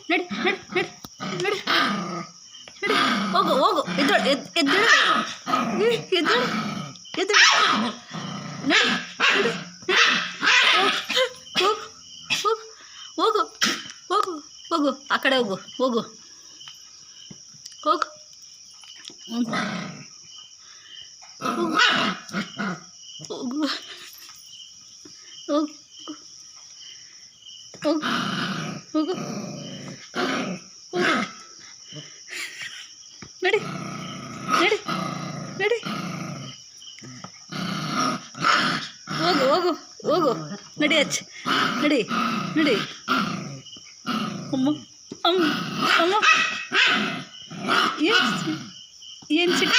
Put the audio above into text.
ನಡಿ ನಡಿ ನಡಿ ನಡಿ ನಡಿ ಹೋಗು ಹೋಗು ಎದ್ದೇಳು ಎದ್ದೇಳು ಎದ್ದೇಳು ಎದ್ದೇಳು ನಡಿ ನಡಿ ಹೋಗು ಹೋಗು ಹೋಗು ಹೋಗು ಆ ಕಡೆ ಹೋಗು ಹೋಗು ಹೋಗು ಹೋಗು ಹೋಗು ಹೋಗು ಹೋಗು ನಡಿ ನಡಿ ನಡಿ ಹೋಗು ಹೋಗು ಹೋಗು ನಡಿ ಹಚ್ಚ ನಡಿ ನಡಿ ಅಮ್ಮ ಅಮ್ಮ ಅಮ್ಮ ಏನು ಸಿಕ್ಕ